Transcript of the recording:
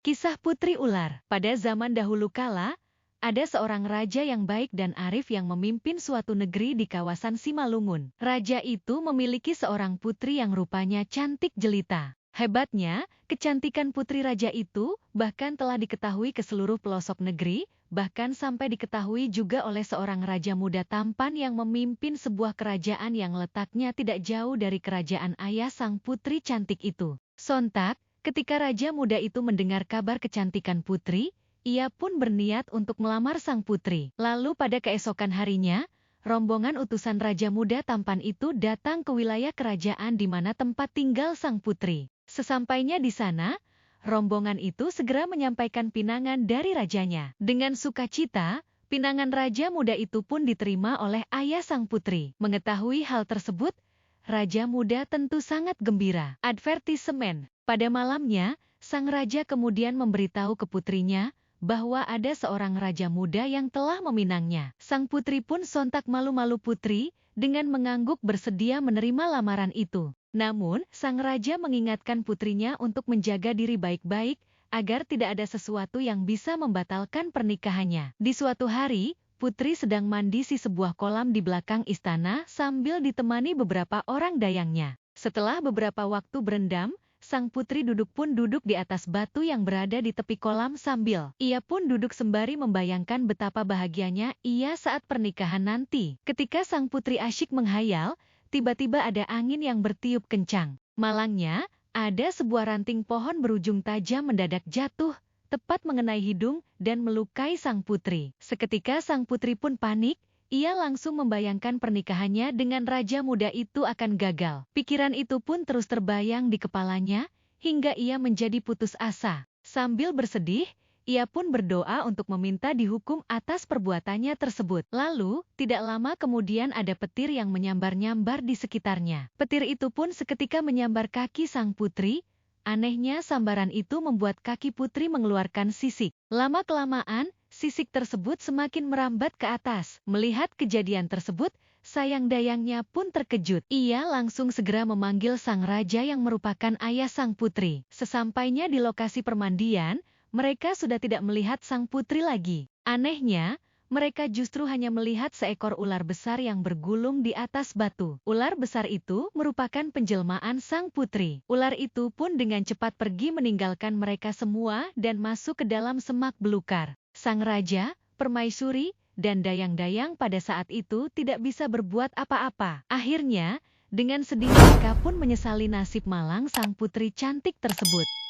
Kisah Putri Ular. Pada zaman dahulu kala, ada seorang raja yang baik dan arif yang memimpin suatu negeri di kawasan Simalungun. Raja itu memiliki seorang putri yang rupanya cantik jelita. Hebatnya, kecantikan putri raja itu bahkan telah diketahui ke seluruh pelosok negeri, bahkan sampai diketahui juga oleh seorang raja muda tampan yang memimpin sebuah kerajaan yang letaknya tidak jauh dari kerajaan ayah sang putri cantik itu. Sontak, ketika raja muda itu mendengar kabar kecantikan putri, ia pun berniat untuk melamar sang putri. Lalu pada keesokan harinya, rombongan utusan raja muda tampan itu datang ke wilayah kerajaan di mana tempat tinggal sang putri. Sesampainya di sana, rombongan itu segera menyampaikan pinangan dari rajanya. Dengan sukacita, pinangan raja muda itu pun diterima oleh ayah sang putri. Mengetahui hal tersebut, raja muda tentu sangat gembira. Advertisement. Pada malamnya, sang raja kemudian memberitahu ke putrinya bahwa ada seorang raja muda yang telah meminangnya. Sang putri pun sontak malu-malu putri dengan mengangguk bersedia menerima lamaran itu. Namun, sang raja mengingatkan putrinya untuk menjaga diri baik-baik agar tidak ada sesuatu yang bisa membatalkan pernikahannya. Di suatu hari, putri sedang mandi di sebuah kolam di belakang istana sambil ditemani beberapa orang dayangnya. Setelah beberapa waktu berendam, sang putri duduk di atas batu yang berada di tepi kolam sambil ia pun duduk sembari membayangkan betapa bahagianya ia saat pernikahan nanti. Ketika sang putri asyik menghayal, tiba-tiba ada angin yang bertiup kencang. Malangnya, ada sebuah ranting pohon berujung tajam mendadak jatuh, tepat mengenai hidung dan melukai sang putri. Seketika sang putri pun panik. Ia langsung membayangkan pernikahannya dengan raja muda itu akan gagal. Pikiran itu pun terus terbayang di kepalanya, hingga ia menjadi putus asa. Sambil bersedih, ia pun berdoa untuk meminta dihukum atas perbuatannya tersebut. Lalu, tidak lama kemudian ada petir yang menyambar-nyambar di sekitarnya. Petir itu pun seketika menyambar kaki sang putri. Anehnya sambaran itu membuat kaki putri mengeluarkan sisik. Lama-kelamaan, sisik tersebut semakin merambat ke atas. Melihat kejadian tersebut, sayang dayangnya pun terkejut. Ia langsung segera memanggil sang raja yang merupakan ayah sang putri. Sesampainya di lokasi permandian, mereka sudah tidak melihat sang putri lagi. Anehnya, mereka justru hanya melihat seekor ular besar yang bergulung di atas batu. Ular besar itu merupakan penjelmaan sang putri. Ular itu pun dengan cepat pergi meninggalkan mereka semua dan masuk ke dalam semak belukar. Sang raja, permaisuri, dan dayang-dayang pada saat itu tidak bisa berbuat apa-apa. Akhirnya, dengan sedih mereka pun menyesali nasib malang sang putri cantik tersebut.